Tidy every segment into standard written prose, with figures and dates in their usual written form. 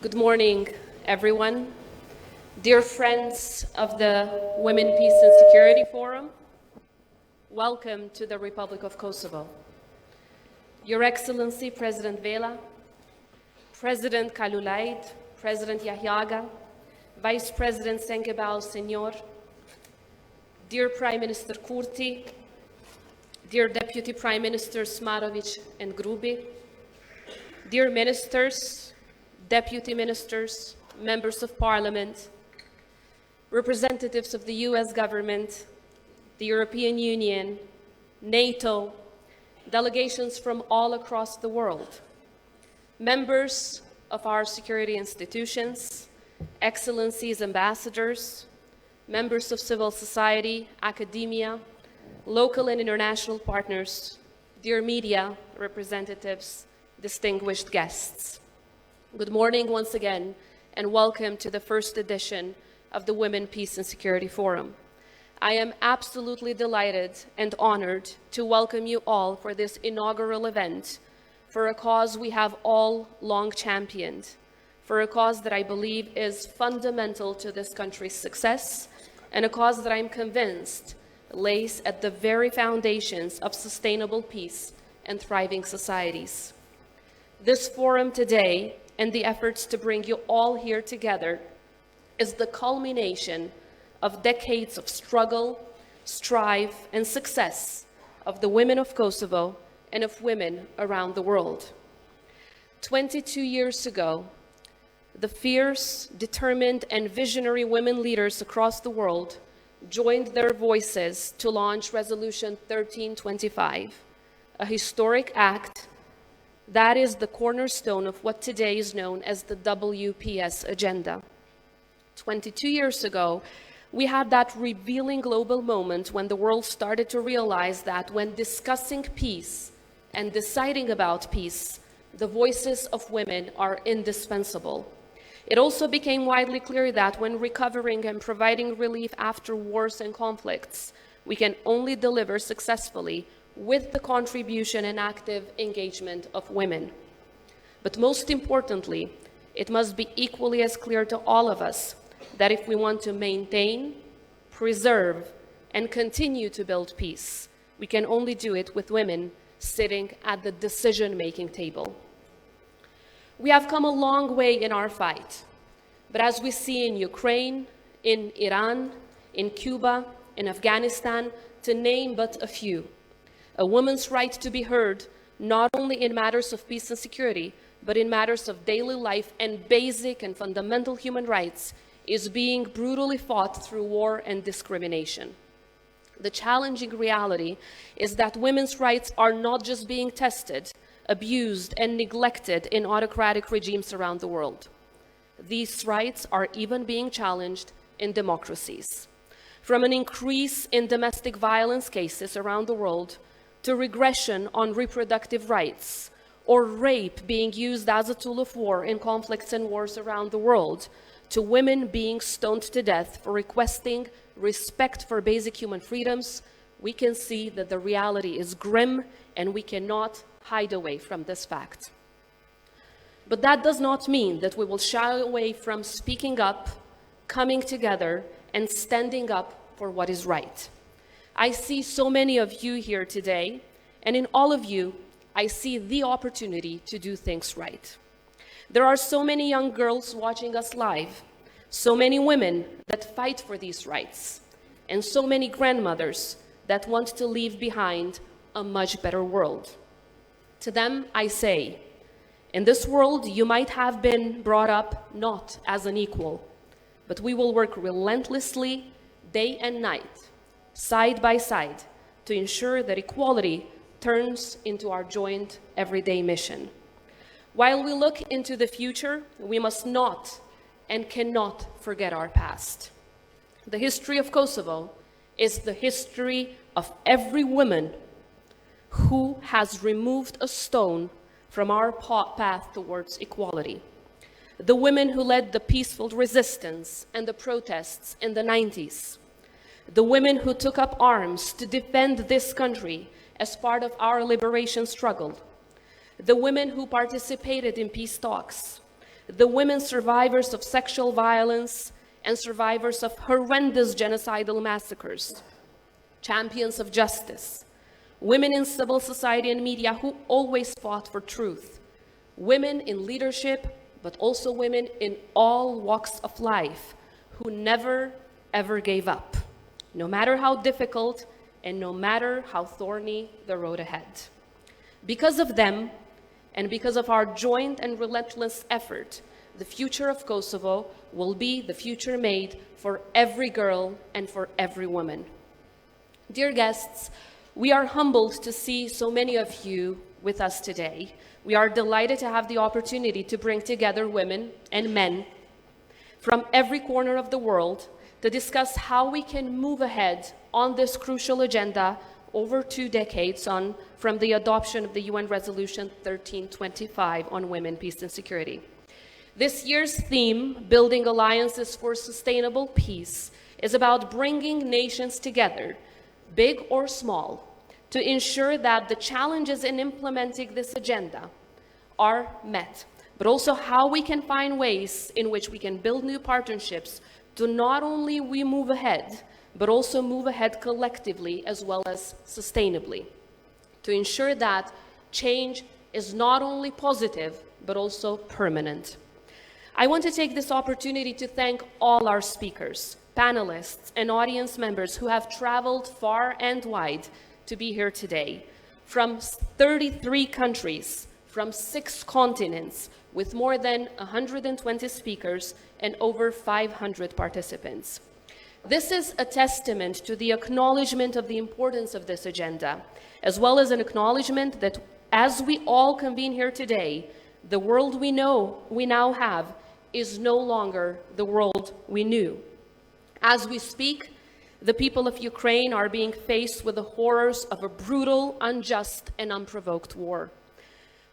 Good morning, everyone. Dear friends of the Women, Peace and Security Forum, welcome to the Republic of Kosovo. Your Excellency, President Vela, President Kalulaid, President Yahyaga, Vice President Senkebao Senor, dear Prime Minister Kurti, dear Deputy Prime Ministers Smarovic and Grubi, dear ministers, deputy ministers, members of parliament, representatives of the US government, the European Union, NATO, delegations from all across the world, members of our security institutions, excellencies, ambassadors, members of civil society, academia, local and international partners, dear media representatives, distinguished guests. Good morning once again, and welcome to the first edition of the Women, Peace and Security Forum. I am absolutely delighted and honored to welcome you all for this inaugural event, for a cause we have all long championed, for a cause that I believe is fundamental to this country's success, and a cause that I'm convinced lays at the very foundations of sustainable peace and thriving societies. This forum today and the efforts to bring you all here together is the culmination of decades of struggle, strife, and success of the women of Kosovo and of women around the world. 22 years ago, the fierce, determined, and visionary women leaders across the world joined their voices to launch Resolution 1325, a historic act that is the cornerstone of what today is known as the WPS agenda. 22 years ago, we had that revealing global moment when the world started to realize that when discussing peace and deciding about peace, the voices of women are indispensable. It also became widely clear that when recovering and providing relief after wars and conflicts, we can only deliver successfully with the contribution and active engagement of women. But most importantly, it must be equally as clear to all of us that if we want to maintain, preserve, and continue to build peace, we can only do it with women sitting at the decision-making table. We have come a long way in our fight, but as we see in Ukraine, in Iran, in Cuba, in Afghanistan, to name but a few, a woman's right to be heard not only in matters of peace and security, but in matters of daily life and basic and fundamental human rights is being brutally fought through war and discrimination. The challenging reality is that women's rights are not just being tested, abused, and neglected in autocratic regimes around the world. These rights are even being challenged in democracies. From an increase in domestic violence cases around the world to regression on reproductive rights, or rape being used as a tool of war in conflicts and wars around the world, to women being stoned to death for requesting respect for basic human freedoms, we can see that the reality is grim and we cannot hide away from this fact. But that does not mean that we will shy away from speaking up, coming together, and standing up for what is right. I see so many of you here today, and in all of you, I see the opportunity to do things right. There are so many young girls watching us live, so many women that fight for these rights, and so many grandmothers that want to leave behind a much better world. To them, I say, in this world, you might have been brought up not as an equal, but we will work relentlessly, day and night, side by side, to ensure that equality turns into our joint everyday mission. While we look into the future, we must not and cannot forget our past. The history of Kosovo is the history of every woman who has removed a stone from our path towards equality. The women who led the peaceful resistance and the protests in the 90s. The women who took up arms to defend this country as part of our liberation struggle. the women who participated in peace talks, the women survivors of sexual violence and survivors of horrendous genocidal massacres, champions of justice, women in civil society and media who always fought for truth, women in leadership, but also women in all walks of life who never, ever gave up, no matter how difficult and no matter how thorny the road ahead. Because of them, and because of our joint and relentless effort, the future of Kosovo will be the future made for every girl and for every woman. Dear guests, we are humbled to see so many of you with us today. We are delighted to have the opportunity to bring together women and men from every corner of the world to discuss how we can move ahead on this crucial agenda over 2 decades on from the adoption of the UN Resolution 1325 on women, peace, and security. This year's theme, Building Alliances for Sustainable Peace, is about bringing nations together, big or small, to ensure that the challenges in implementing this agenda are met, but also how we can find ways in which we can build new partnerships to not only we move ahead, but also move ahead collectively as well as sustainably, to ensure that change is not only positive, but also permanent. I want to take this opportunity to thank all our speakers, panelists, and audience members who have traveled far and wide to be here today, from 33 countries, from 6 continents, with more than 120 speakers and over 500 participants. This is a testament to the acknowledgement of the importance of this agenda, as well as an acknowledgement that as we all convene here today, the world we now have is no longer the world we knew. As we speak, the people of Ukraine are being faced with the horrors of a brutal, unjust, and unprovoked war.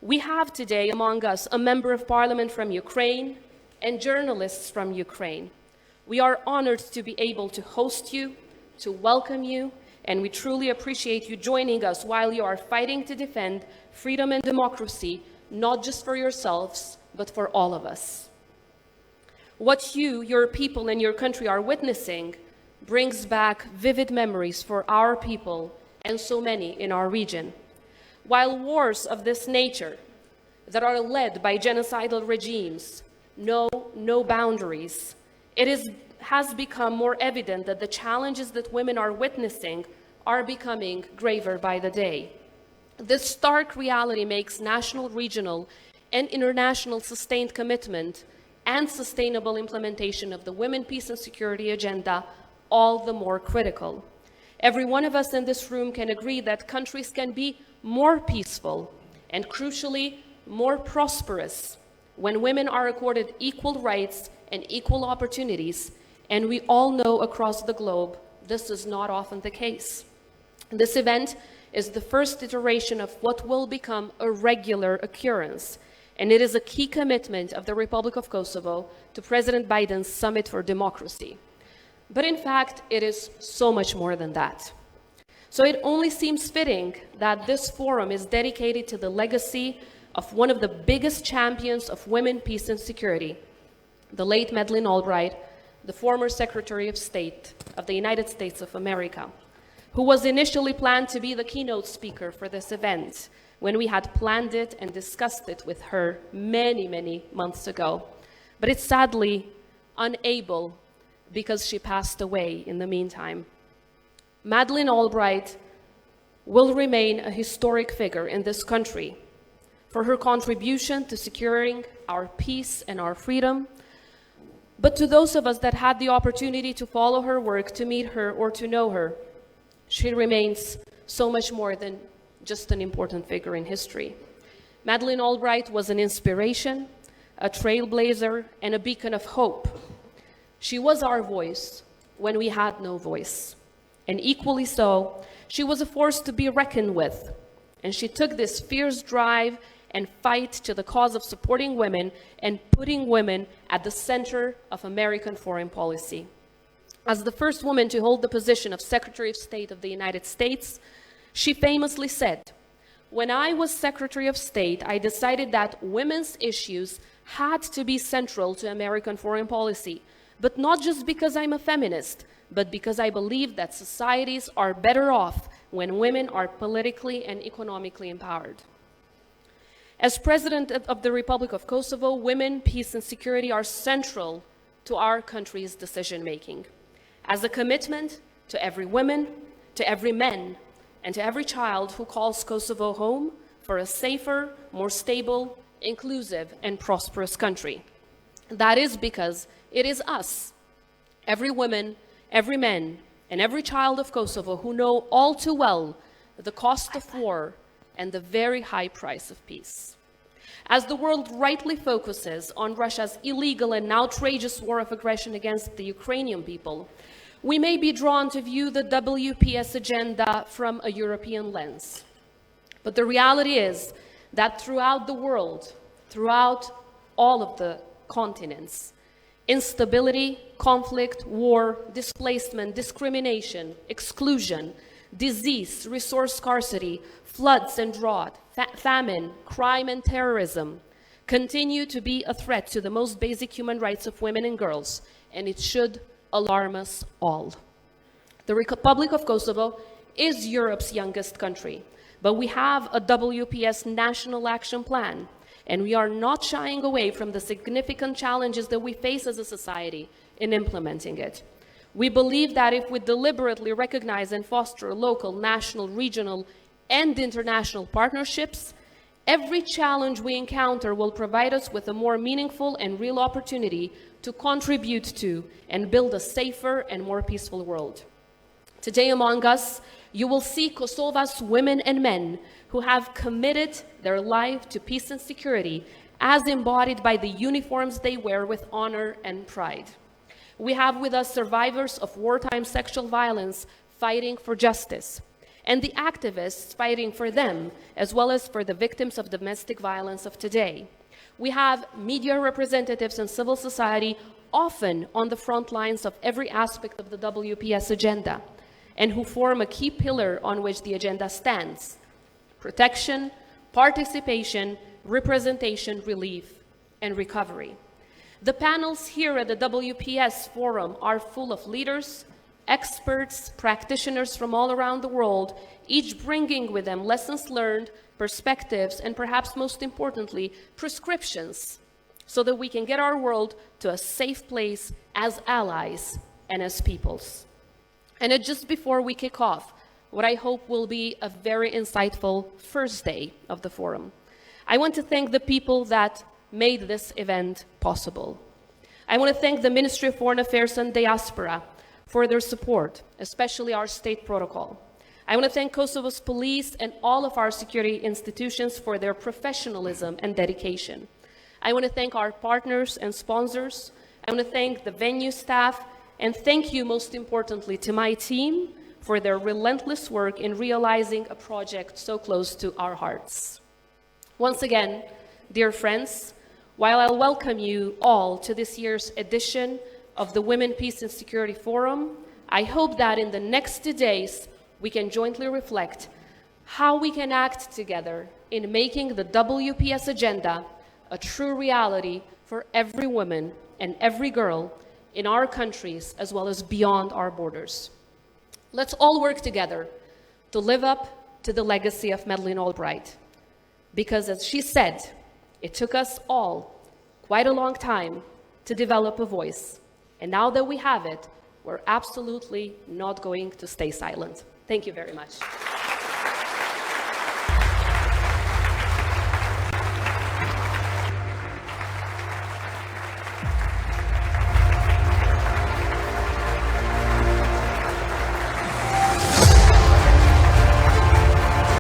We have today among us a member of parliament from Ukraine and journalists from Ukraine. We are honored to be able to host you, to welcome you, and we truly appreciate you joining us while you are fighting to defend freedom and democracy, not just for yourselves, but for all of us. What you, your people, and your country are witnessing brings back vivid memories for our people and so many in our region. While wars of this nature that are led by genocidal regimes know no boundaries, it has become more evident that the challenges that women are witnessing are becoming graver by the day. This stark reality makes national, regional, and international sustained commitment and sustainable implementation of the Women, Peace, and Security agenda all the more critical. Every one of us in this room can agree that countries can be more peaceful and, crucially, more prosperous when women are accorded equal rights and equal opportunities, and we all know across the globe this is not often the case. This event is the first iteration of what will become a regular occurrence, and it is a key commitment of the Republic of Kosovo to President Biden's Summit for Democracy. But in fact, it is so much more than that. So it only seems fitting that this forum is dedicated to the legacy of one of the biggest champions of women, peace, and security, the late Madeleine Albright, the former Secretary of State of the United States of America, who was initially planned to be the keynote speaker for this event when we had planned it and discussed it with her many, many months ago. But it's sadly unable because she passed away in the meantime. Madeleine Albright will remain a historic figure in this country for her contribution to securing our peace and our freedom. But to those of us that had the opportunity to follow her work, to meet her, or to know her, she remains so much more than just an important figure in history. Madeleine Albright was an inspiration, a trailblazer, and a beacon of hope. She was our voice when we had no voice. And equally so, she was a force to be reckoned with. And she took this fierce drive and fight to the cause of supporting women and putting women at the center of American foreign policy. As the first woman to hold the position of Secretary of State of the United States, she famously said, When I was Secretary of State, I decided that women's issues had to be central to American foreign policy, but not just because I'm a feminist, but because I believe that societies are better off when women are politically and economically empowered. As President of the Republic of Kosovo, women, peace, and security are central to our country's decision-making. As a commitment to every woman, to every man, and to every child who calls Kosovo home for a safer, more stable, inclusive, and prosperous country. That is because it is us, every woman, every man, and every child of Kosovo who know all too well the cost of war and the very high price of peace. As the world rightly focuses on Russia's illegal and outrageous war of aggression against the Ukrainian people, we may be drawn to view the WPS agenda from a European lens. But the reality is that throughout the world, throughout all of the continents, instability, conflict, war, displacement, discrimination, exclusion, disease, resource scarcity, floods and drought, famine, crime and terrorism continue to be a threat to the most basic human rights of women and girls, and it should alarm us all. The Republic of Kosovo is Europe's youngest country, but we have a WPS National Action Plan, and we are not shying away from the significant challenges that we face as a society in implementing it. We believe that if we deliberately recognize and foster local, national, regional, and international partnerships, every challenge we encounter will provide us with a more meaningful and real opportunity to contribute to and build a safer and more peaceful world. Today among us, you will see Kosovo's women and men who have committed their life to peace and security as embodied by the uniforms they wear with honor and pride. We have with us survivors of wartime sexual violence fighting for justice, and the activists fighting for them, as well as for the victims of domestic violence of today. We have media representatives and civil society often on the front lines of every aspect of the WPS agenda, and who form a key pillar on which the agenda stands: protection, participation, representation, relief, and recovery. The panels here at the WPS Forum are full of leaders, experts, practitioners from all around the world, each bringing with them lessons learned, perspectives, and perhaps most importantly, prescriptions, so that we can get our world to a safe place as allies and as peoples. And just before we kick off what I hope will be a very insightful first day of the forum, I want to thank the people that made this event possible. I want to thank the Ministry of Foreign Affairs and Diaspora for their support, especially our state protocol. I want to thank Kosovo's police and all of our security institutions for their professionalism and dedication. I want to thank our partners and sponsors. I want to thank the venue staff, and thank you, most importantly, to my team for their relentless work in realizing a project so close to our hearts. Once again, dear friends, while I'll welcome you all to this year's edition of the Women, Peace and Security Forum, I hope that in the next 2 days, we can jointly reflect how we can act together in making the WPS agenda a true reality for every woman and every girl in our countries as well as beyond our borders. Let's all work together to live up to the legacy of Madeleine Albright, because as she said, it took us all quite a long time to develop a voice. And now that we have it, we're absolutely not going to stay silent. Thank you very much.